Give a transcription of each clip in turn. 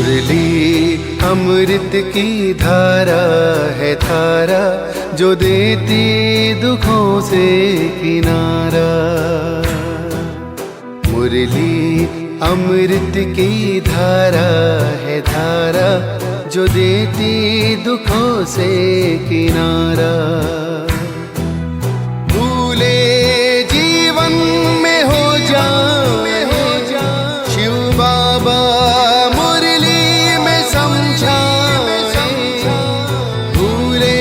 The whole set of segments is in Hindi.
मुरली अमृत की धारा है धारा, जो देती दुखों से किनारा। मुरली अमृत की धारा है धारा, जो देती दुखों से किनारा। भूले जीवन में हो जाए शिव बाबा मुरली में समझाए, भूले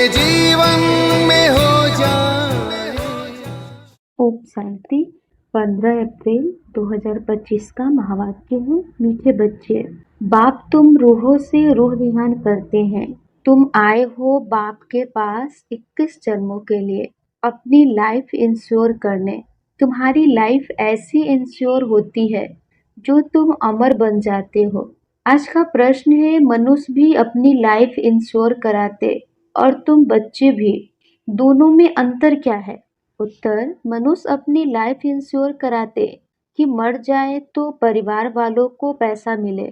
जीवन में हो जाए। ओम शांति। 15 अप्रैल 2025 का महावाक्य है, मीठे बच्चे, बाप तुम रूहों से रूह रिहान करते हैं। तुम आए हो बाप के पास 21 जन्मों के लिए अपनी लाइफ इंश्योर करने। तुम्हारी लाइफ ऐसी इंश्योर होती है जो तुम अमर बन जाते हो। आज का प्रश्न है, मनुष्य भी अपनी लाइफ इंश्योर कराते और तुम बच्चे भी, दोनों में अंतर क्या है? उत्तर, मनुष्य अपनी लाइफ इंश्योर कराते कि मर जाए तो परिवार वालों को पैसा मिले।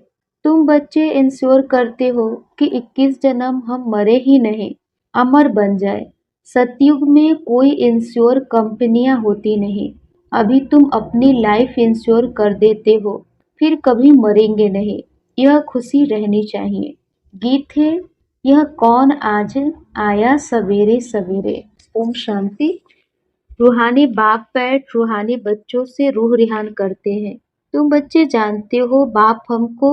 तुम बच्चे इंश्योर करते हो कि 21 जन्म हम मरे ही नहीं, अमर बन जाए। सतयुग में कोई इंश्योर कंपनियां होती नहीं। अभी तुम अपनी लाइफ इंश्योर कर देते हो, फिर कभी मरेंगे नहीं। यह खुशी रहनी चाहिए। गीत है, यह कौन आज आया सवेरे सवेरे। ओम शांति। रूहानी बाप पैट रूहानी बच्चों से रूह रिहान करते हैं। तुम बच्चे जानते हो बाप हमको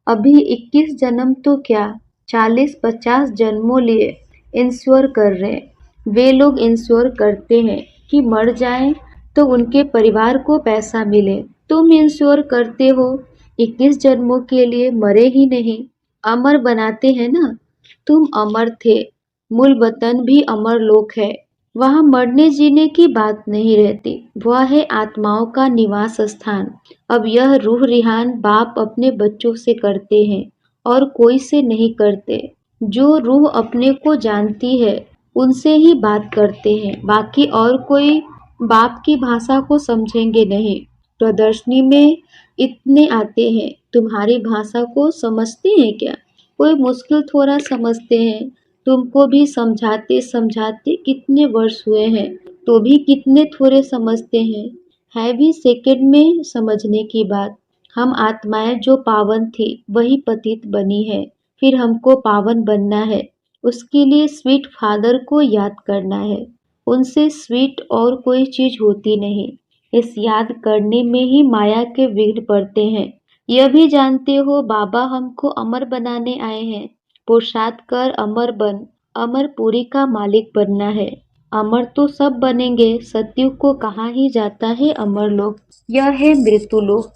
अभी 21 जन्म तो क्या 40-50 जन्मों लिए इंश्योर कर रहे हैं। वे लोग इंश्योर करते हैं कि मर जाएं तो उनके परिवार को पैसा मिले। तुम इंश्योर करते हो 21 जन्मों के लिए मरे ही नहीं, अमर बनाते हैं ना। तुम अमर थे, मूल वतन भी अमर लोक है। वहाँ मरने जीने की बात नहीं रहती, वह है आत्माओं का निवास स्थान। अब यह रूह रिहान बाप अपने बच्चों से करते हैं और कोई से नहीं करते। जो रूह अपने को जानती है उनसे ही बात करते हैं, बाकी और कोई बाप की भाषा को समझेंगे नहीं। प्रदर्शनी में इतने आते हैं, तुम्हारी भाषा को समझते हैं क्या? कोई मुश्किल थोड़ा समझते हैं। तुमको भी समझाते समझाते कितने वर्ष हुए हैं, तो भी कितने थोड़े समझते हैं। है भी सेकंड में समझने की बात। हम आत्माएं जो पावन थी वही पतित बनी है, फिर हमको पावन बनना है। उसके लिए स्वीट फादर को याद करना है। उनसे स्वीट और कोई चीज होती नहीं। इस याद करने में ही माया के विघ्न पड़ते हैं। यह भी जानते हो बाबा हमको अमर बनाने आए हैं। पुरुषार्थ कर अमर बन, अमरपुरी का मालिक बनना है। अमर तो सब बनेंगे, सतयुग को कहा ही जाता है अमर लोक। यह है मृत्यु लोक।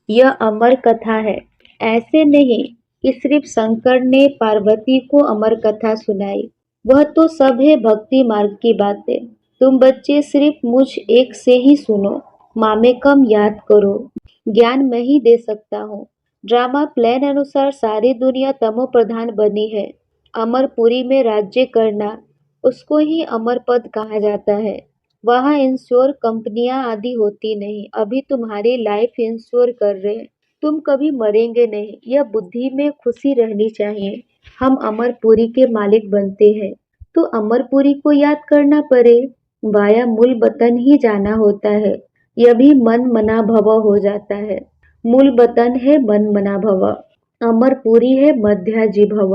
यह अमर कथा है। ऐसे नहीं कि सिर्फ शंकर ने पार्वती को अमर कथा सुनाई, वह तो सब है भक्ति मार्ग की बातें। तुम बच्चे सिर्फ मुझ एक से ही सुनो, मामे कम याद करो। ज्ञान मैं ही दे सकता हूँ। ड्रामा प्लान अनुसार सारी दुनिया तमो प्रधान बनी है। अमरपुरी में राज्य करना, उसको ही अमर पद कहा जाता है। वहाँ इंश्योर कंपनियां आदि होती नहीं। अभी तुम्हारी लाइफ इंश्योर कर रहे हैं। तुम कभी मरेंगे नहीं, यह बुद्धि में खुशी रहनी चाहिए। हम अमरपुरी के मालिक बनते हैं तो अमरपुरी को याद करना पड़े, वाया मूल वतन ही जाना होता है। यह भी मन मना भव हो जाता है। मूल वतन है मन मना भव, अमरपुरी है मध्याजी भव।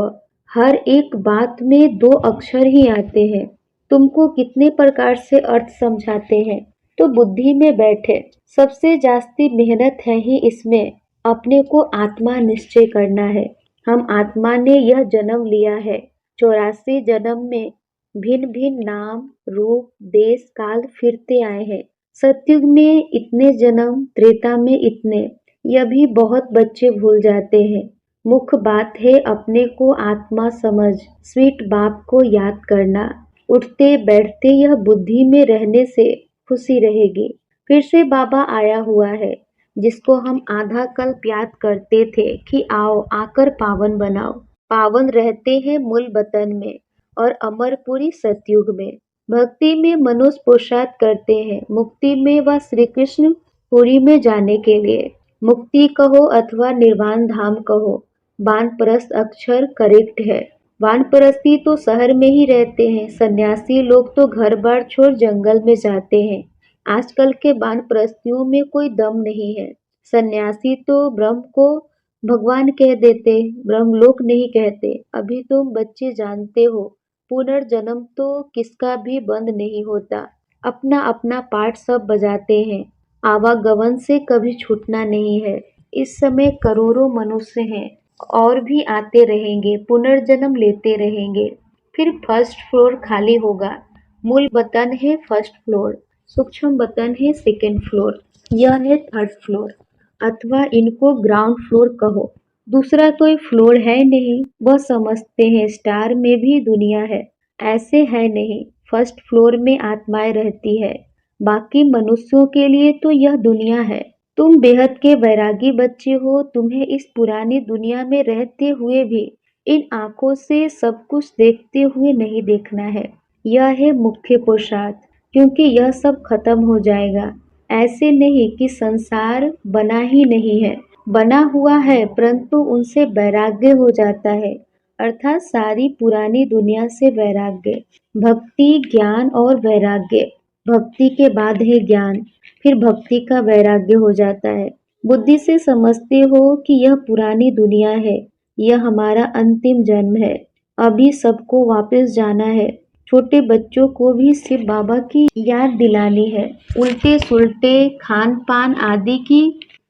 हर एक बात में 2 अक्षर ही आते हैं। तुमको कितने प्रकार से अर्थ समझाते हैं, तो बुद्धि में बैठे। सबसे जास्ती मेहनत है ही इसमें, अपने को आत्मा निश्चय करना है। हम आत्मा ने यह जन्म लिया है। 84 जन्म में भिन्न भिन्न नाम रूप देश काल फिरते आए हैं। सतयुग में इतने जन्म, त्रेता में इतने, यह भी बहुत बच्चे भूल जाते हैं। मुख्य बात है अपने को आत्मा समझ, स्वीट बाप को याद करना। उठते बैठते यह बुद्धि में रहने से खुशी रहेगी। फिर से बाबा आया हुआ है, जिसको हम आधा कल्प याद करते थे कि आओ आकर पावन बनाओ। पावन रहते हैं मूल वतन में और अमरपुरी सतयुग में। भक्ति में मनुष्य पुरुषार्थ करते हैं, मुक्ति में व श्री कृष्ण पुरी में जाने के लिए। मुक्ति कहो अथवा निर्वाण धाम कहो, वानप्रस्थ अक्षर करेक्ट है। वानप्रस्थी तो शहर में ही रहते हैं, सन्यासी लोग तो घर बार छोड़ जंगल में जाते हैं। आजकल के वानप्रस्थियों में कोई दम नहीं है। सन्यासी तो ब्रह्म को भगवान कह देते, ब्रह्मलोक नहीं कहते। अभी तुम बच्चे जानते हो, पुनर्जन्म तो किसका भी बंद नहीं होता। अपना अपना पार्ट सब बजाते हैं। आवागमन से कभी छूटना नहीं है। इस समय करोड़ों मनुष्य हैं और भी आते रहेंगे, पुनर्जन्म लेते रहेंगे। फिर फर्स्ट फ्लोर खाली होगा। मूल वतन है फर्स्ट फ्लोर, सूक्ष्म वतन है सेकंड फ्लोर, यह है थर्ड फ्लोर, अथवा इनको ग्राउंड फ्लोर कहो। दूसरा कोई फ्लोर है नहीं। वह समझते हैं स्टार में भी दुनिया है, ऐसे है नहीं। फर्स्ट फ्लोर में आत्माएं रहती है, बाकी मनुष्यों के लिए तो यह दुनिया है। तुम बेहद के वैरागी बच्चे हो, तुम्हें इस पुरानी दुनिया में रहते हुए भी इन आंखों से सब कुछ देखते हुए नहीं देखना है। यह है मुख्य पुरुषार्थ, क्योंकि यह सब खत्म हो जाएगा। ऐसे नहीं कि संसार बना ही नहीं है, बना हुआ है, परंतु उनसे वैराग्य हो जाता है, अर्थात सारी पुरानी दुनिया से वैराग्य। भक्ति, ज्ञान और वैराग्य। भक्ति के बाद है ज्ञान, फिर भक्ति का वैराग्य हो जाता है। बुद्धि से समझते हो कि यह पुरानी दुनिया है, यह हमारा अंतिम जन्म है, अभी सबको वापस जाना है। छोटे बच्चों को भी शिव बाबा की याद दिलानी है। उल्टे सुलटे खान पान आदि की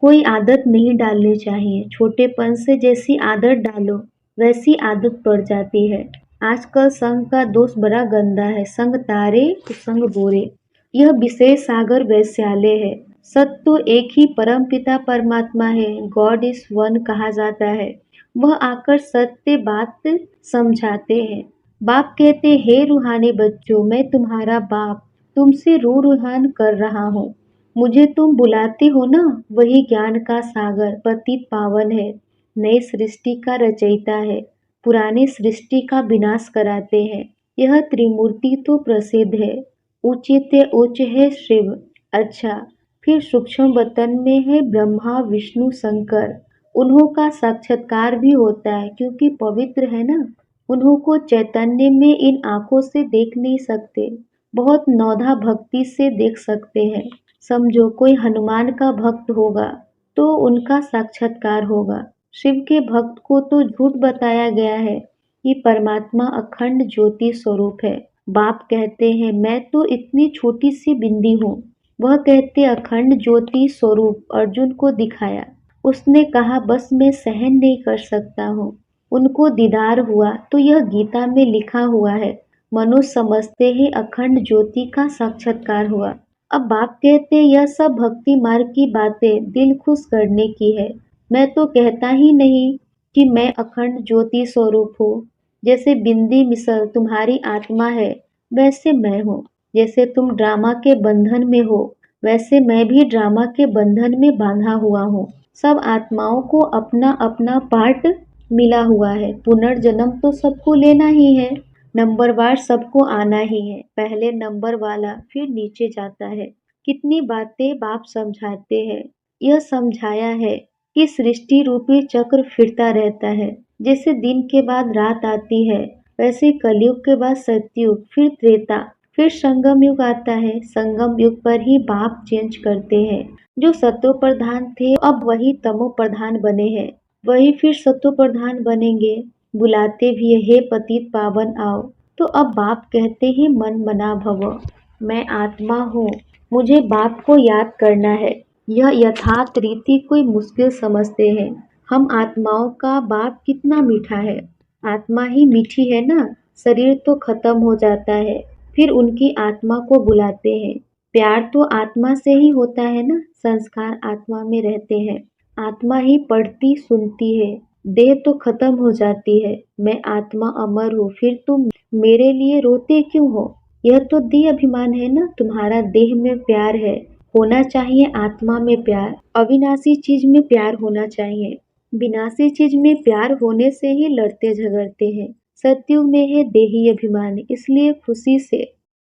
कोई आदत नहीं डालनी चाहिए। छोटेपन से जैसी आदत डालो वैसी आदत पड़ जाती है। आजकल संग का दोष बड़ा गंदा है, संग तारे तो संग बोरे। यह विशेष सागर वैश्यालय है। सत्य तो एक ही परम पिता परमात्मा है, गॉड इज वन कहा जाता है। वह आकर सत्य बात समझाते हैं। बाप कहते, हे रूहानी बच्चों, मैं तुम्हारा बाप तुमसे रूहान कर रहा हूँ। मुझे तुम बुलाते हो ना, वही ज्ञान का सागर पतित पावन है, नई सृष्टि का रचयिता है, पुरानी सृष्टि का विनाश कराते हैं। यह त्रिमूर्ति तो प्रसिद्ध है, उचित उच्च है शिव। अच्छा, फिर सूक्ष्म वतन में है ब्रह्मा विष्णु शंकर। उन्हों का साक्षात्कार भी होता है क्योंकि पवित्र है ना। उन्हों को चैतन्य में इन आंखों से देख नहीं सकते, बहुत नौधा भक्ति से देख सकते हैं। समझो कोई हनुमान का भक्त होगा तो उनका साक्षात्कार होगा। शिव के भक्त को तो झूठ बताया गया है कि परमात्मा अखंड ज्योति स्वरूप है। बाप कहते हैं, मैं तो इतनी छोटी सी बिंदी हूँ। वह कहते अखंड ज्योति स्वरूप अर्जुन को दिखाया। उसने कहा बस मैं सहन नहीं कर सकता हूँ। उनको दीदार हुआ तो यह गीता में लिखा हुआ है। मनुष्य समझते हैं अखंड ज्योति का साक्षात्कार हुआ। अब बाप कहते यह सब भक्ति मार्ग की बातें दिल खुश करने की है। मैं तो कहता ही नहीं कि मैं अखंड ज्योति स्वरूप हूँ। जैसे बिंदी मिसल तुम्हारी आत्मा है, वैसे मैं हूँ। जैसे तुम ड्रामा के बंधन में हो, वैसे मैं भी ड्रामा के बंधन में बांधा हुआ हूँ। सब आत्माओं को अपना अपना पार्ट मिला हुआ है। पुनर्जन्म तो सबको लेना ही है, नंबरवार सबको आना ही है। पहले नंबर वाला फिर नीचे जाता है। कितनी बातें बाप समझाते हैं। यह समझाया है कि सृष्टि रूपी चक्र फिरता रहता है। जैसे दिन के बाद रात आती है, वैसे कलयुग के बाद सतयुग, फिर त्रेता, फिर संगम युग आता है। संगम युग पर ही बाप चेंज करते हैं। जो सतो प्रधान थे अब वही तमो प्रधान बने हैं, वही फिर सतो प्रधान बनेंगे। बुलाते भी हे पतित पावन आओ। तो अब बाप कहते हैं मन मना भव, मैं आत्मा हूँ, मुझे बाप को याद करना है। यह यथार्थ रीति कोई मुश्किल समझते हैं। हम आत्माओं का बाप कितना मीठा है। आत्मा ही मीठी है ना। शरीर तो खत्म हो जाता है, फिर उनकी आत्मा को बुलाते हैं। प्यार तो आत्मा से ही होता है ना, संस्कार आत्मा में रहते हैं। आत्मा ही पढ़ती सुनती है, देह तो खत्म हो जाती है। मैं आत्मा अमर हूँ, फिर तुम मेरे लिए रोते क्यों हो? यह तो देह अभिमान है ना। तुम्हारा देह में प्यार है, होना चाहिए आत्मा में प्यार। अविनाशी चीज में प्यार होना चाहिए। विनाशी चीज में प्यार होने से ही लड़ते झगड़ते हैं। सतयुग में है देही अभिमान, इसलिए खुशी से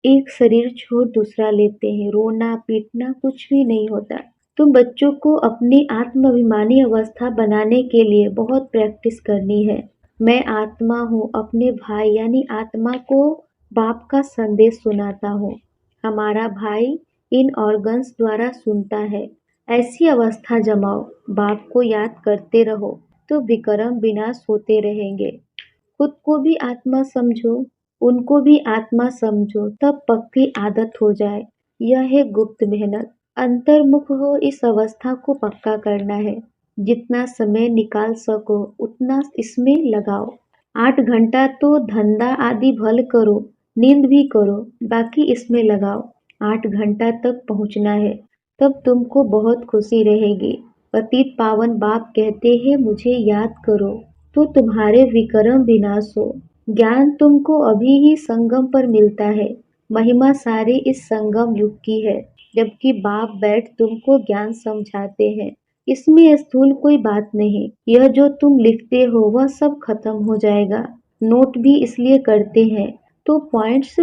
एक शरीर छोड़ दूसरा लेते हैं। रोना पीटना कुछ भी नहीं होता। तुम बच्चों को अपनी आत्माभिमानी अवस्था बनाने के लिए बहुत प्रैक्टिस करनी है। मैं आत्मा हूँ अपने भाई यानी आत्मा को बाप का संदेश सुनाता हूँ। हमारा भाई इन ऑर्गन्स द्वारा सुनता है। ऐसी अवस्था जमाओ, बाप को याद करते रहो तो विक्रम विनाश होते रहेंगे। खुद को भी आत्मा समझो, उनको भी आत्मा समझो, तब पक्की आदत हो जाए। यह है गुप्त मेहनत। अंतर्मुख हो इस अवस्था को पक्का करना है। जितना समय निकाल सको उतना इसमें लगाओ। 8 घंटा तो धंधा आदि भल करो, नींद भी करो, बाकी इसमें लगाओ। 8 घंटा तक पहुंचना है, तब तुमको बहुत खुशी रहेगी। पतित पावन बाप कहते हैं मुझे याद करो तो तुम्हारे विक्रम विनाश हो। ज्ञान तुमको अभी ही संगम पर मिलता है। महिमा सारी इस संगम युग की है, जबकि बाप बैठ तुमको ज्ञान समझाते हैं। इसमें स्थूल कोई बात नहीं। यह जो तुम लिखते हो वह सब खत्म हो जाएगा। नोट भी इसलिए करते हैं तो पॉइंट्स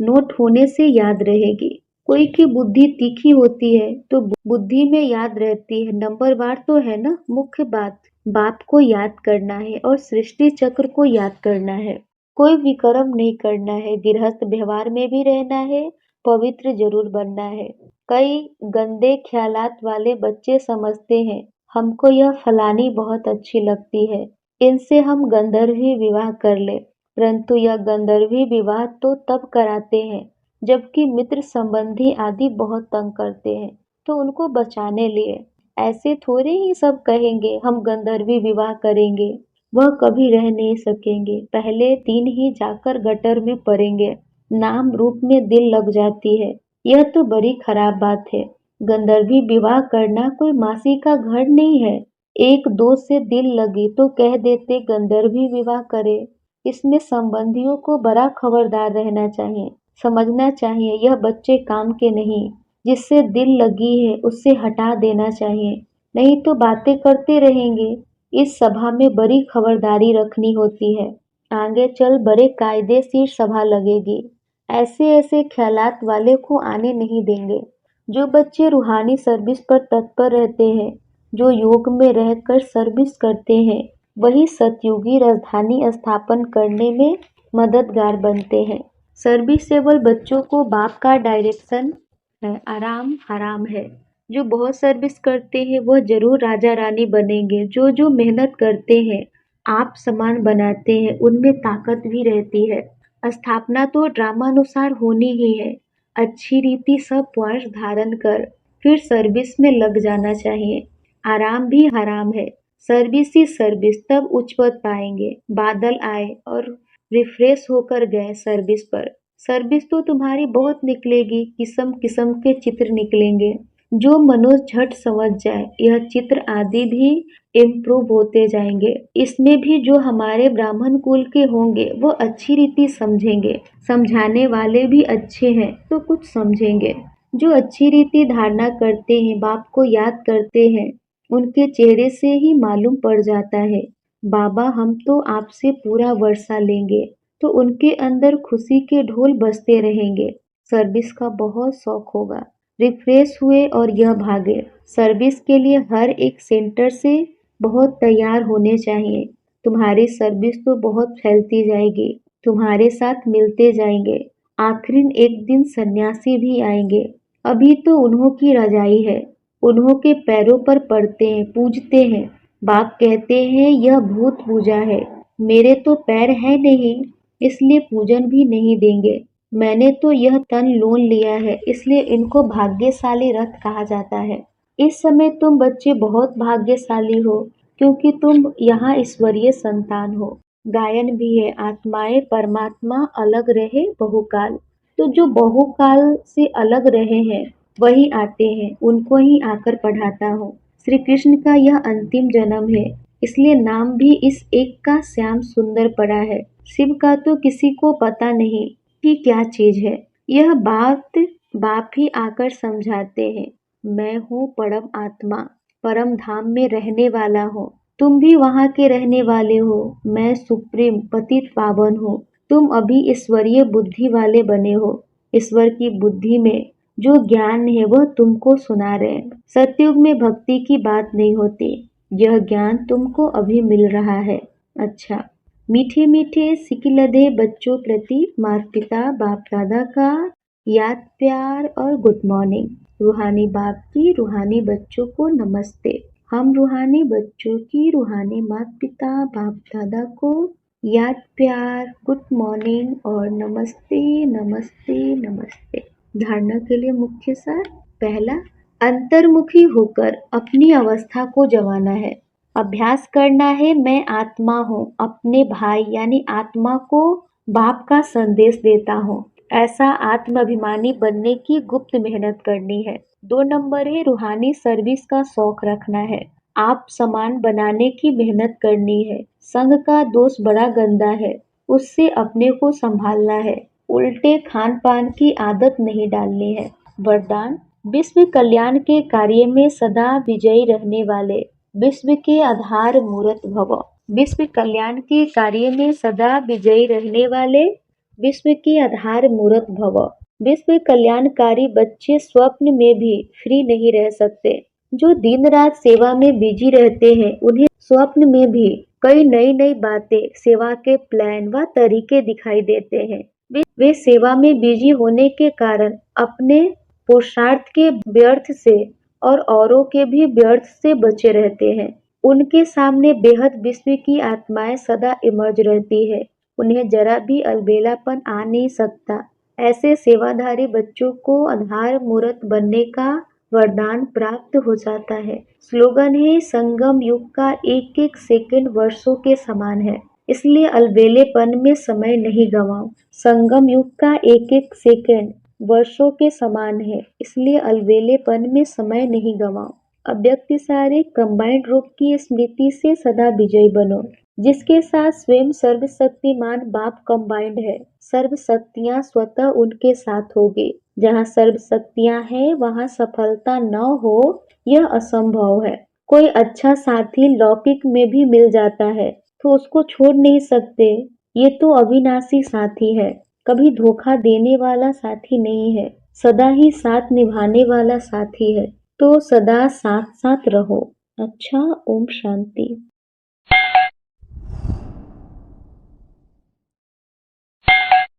नोट होने से याद रहेगी। कोई की बुद्धि तीखी होती है तो बुद्धि में याद रहती है। नंबरवार तो है ना मुख्य बात। बाप को याद करना है और सृष्टि चक्र को याद करना है। कोई विक्रम नहीं करना है। गृहस्थ व्यवहार में भी रहना है, पवित्र जरूर बनना है। कई गंदे ख्यालात वाले बच्चे समझते हैं हमको यह फलानी बहुत अच्छी लगती है, इनसे हम गंधर्वी विवाह कर ले। परंतु यह गंधर्वी विवाह तो तब कराते हैं जबकि मित्र संबंधी आदि बहुत तंग करते हैं, तो उनको बचाने लिए। ऐसे थोड़े ही सब कहेंगे हम गंधर्वी विवाह करेंगे, वह कभी रह नहीं सकेंगे। पहले दिन ही जाकर गटर में पड़ेंगे। नाम रूप में दिल लग जाती है, यह तो बड़ी खराब बात है। गंधर्वी विवाह करना कोई मासी का घर नहीं है। एक दो से दिल लगी तो कह देते गंधर्वी विवाह करे। इसमें संबंधियों को बड़ा खबरदार रहना चाहिए, समझना चाहिए यह बच्चे काम के नहीं। जिससे दिल लगी है उससे हटा देना चाहिए, नहीं तो बातें करते रहेंगे। इस सभा में बड़ी खबरदारी रखनी होती है। आगे चल बड़े कायदे से सभा लगेगी। ऐसे ऐसे ख्यालात वाले को आने नहीं देंगे। जो बच्चे रूहानी सर्विस पर तत्पर रहते हैं, जो योग में रहकर सर्विस करते हैं, वही सतयुगी राजधानी स्थापन करने में मददगार बनते हैं। सर्विसेबल बच्चों को बाप का डायरेक्शन है, आराम हराम है। जो बहुत सर्विस करते हैं वह जरूर राजा रानी बनेंगे। जो जो मेहनत करते हैं, आप समान बनाते हैं, उनमें ताकत भी रहती है। स्थापना तो ड्रामानुसार होनी ही है। अच्छी रीति सब पॉइंट्स धारण कर फिर सर्विस में लग जाना चाहिए। आराम भी हराम है। सर्विस ही सर्विस, तब उच्च पद पाएंगे। बादल आए और रिफ्रेश होकर गए सर्विस पर। सर्विस तो तुम्हारी बहुत निकलेगी, किस्म किस्म के चित्र निकलेंगे। जो मनुष्य झट समझ जाए, यह चित्र आदि भी इम्प्रूव होते जाएंगे। इसमें भी जो हमारे ब्राह्मण कुल के होंगे वो अच्छी रीति समझेंगे। समझाने वाले भी अच्छे हैं तो कुछ समझेंगे। जो अच्छी रीति धारणा करते हैं, बाप को याद करते हैं, उनके चेहरे से ही मालूम पड़ जाता है बाबा हम तो आपसे पूरा वर्षा लेंगे। तो उनके अंदर खुशी के ढोल बजते रहेंगे। सर्विस का बहुत शौक होगा। रिफ्रेश हुए और यह भागे। सर्विस के लिए हर एक सेंटर से बहुत तैयार होने चाहिए। तुम्हारी सर्विस तो बहुत फैलती जाएगी, तुम्हारे साथ मिलते जाएंगे। आखिरी एक दिन सन्यासी भी आएंगे। अभी तो उन्हों की रजाई है, उन्हों के पैरों पर पड़ते हैं, पूजते हैं। बाप कहते हैं यह भूत पूजा है। मेरे तो पैर है नहीं, इसलिए पूजन भी नहीं देंगे। मैंने तो यह तन लोन लिया है, इसलिए इनको भाग्यशाली रथ कहा जाता है। इस समय तुम बच्चे बहुत भाग्यशाली हो, क्योंकि तुम यहाँ ईश्वरीय संतान हो। गायन भी है, आत्माएं परमात्मा अलग रहे बहुकाल। तो जो बहुकाल से अलग रहे हैं वही आते हैं, उनको ही आकर पढ़ाता हूँ। श्री कृष्ण का यह अंतिम जन्म है, इसलिए नाम भी इस एक का श्याम सुंदर पड़ा है। शिव का तो किसी को पता नहीं कि क्या चीज है। यह बात बाप ही आकर समझाते हैं। मैं हूँ परम आत्मा, परम धाम में रहने वाला हूँ। तुम भी वहाँ के रहने वाले हो। मैं सुप्रीम पतित पावन हूँ। तुम अभी ईश्वरीय बुद्धि वाले बने हो। ईश्वर की बुद्धि में जो ज्ञान है वह तुमको सुना रहे हैं। सतयुग में भक्ति की बात नहीं होती, यह ज्ञान तुमको अभी मिल रहा है। अच्छा, मीठे मीठे सिकिलधे बच्चों प्रति माता पिता बाप दादा का याद प्यार और गुड मॉर्निंग। रूहानी बाप की रूहानी बच्चों को नमस्ते। हम रूहानी बच्चों की रूहानी माता पिता बाप दादा को याद प्यार गुड मॉर्निंग और नमस्ते नमस्ते नमस्ते। धारणा के लिए मुख्य सार। पहला, अंतर्मुखी होकर अपनी अवस्था को जमाना है। अभ्यास करना है मैं आत्मा हूँ, अपने भाई यानी आत्मा को बाप का संदेश देता हूँ, ऐसा आत्माभिमानी बनने की गुप्त मेहनत करनी है। 2 नंबर है रूहानी सर्विस का शौक रखना है। आप समान बनाने की मेहनत करनी है। संघ का दोष बड़ा गंदा है, उससे अपने को संभालना है। उल्टे खान पान की आदत नहीं डालनी है। वरदान, विश्व कल्याण के कार्य में सदा विजयी रहने वाले विश्व के आधार मूर्त भव। विश्व कल्याण के कार्य में सदा विजयी रहने वाले विश्व के आधार मूर्त भव। विश्व कल्याणकारी बच्चे स्वप्न में भी फ्री नहीं रह सकते। जो दिन रात सेवा में बिजी रहते हैं उन्हें स्वप्न में भी कई नई नई बातें, सेवा के प्लान व तरीके दिखाई देते हैं। वे सेवा में बिजी होने के कारण अपने पुरुषार्थ के व्यर्थ से और औरों के भी व्यर्थ से बचे रहते हैं। उनके सामने बेहद विश्व की आत्माएं सदा इमर्ज रहती है, उन्हें जरा भी अलबेलापन आ नहीं सकता। ऐसे सेवाधारी बच्चों को आधार मूर्त बनने का वरदान प्राप्त हो जाता है। स्लोगन है, संगम युग का एक एक सेकंड वर्षों के समान है, इसलिए अलबेलेपन में समय नहीं गंवाओ। संगम युग का एक एक सेकंड वर्षों के समान है, इसलिए अलबेलेपन में समय नहीं गंवाओ। अव्यक्त सारे कंबाइंड रूप की स्मृति से सदा विजयी बनो, जिसके साथ स्वयं सर्वशक्तिमान बाप कंबाइंड है। सर्व शक्तियाँ स्वतः उनके साथ होगी। जहाँ सर्व शक्तियाँ हैं वहाँ सफलता न हो यह असंभव है। कोई अच्छा साथी लौकिक में भी मिल जाता है तो उसको छोड़ नहीं सकते, ये तो अविनाशी साथी है, कभी धोखा देने वाला साथी नहीं है, सदा ही साथ निभाने वाला साथी है। तो सदा साथ साथ रहो। अच्छा, ओम शांति।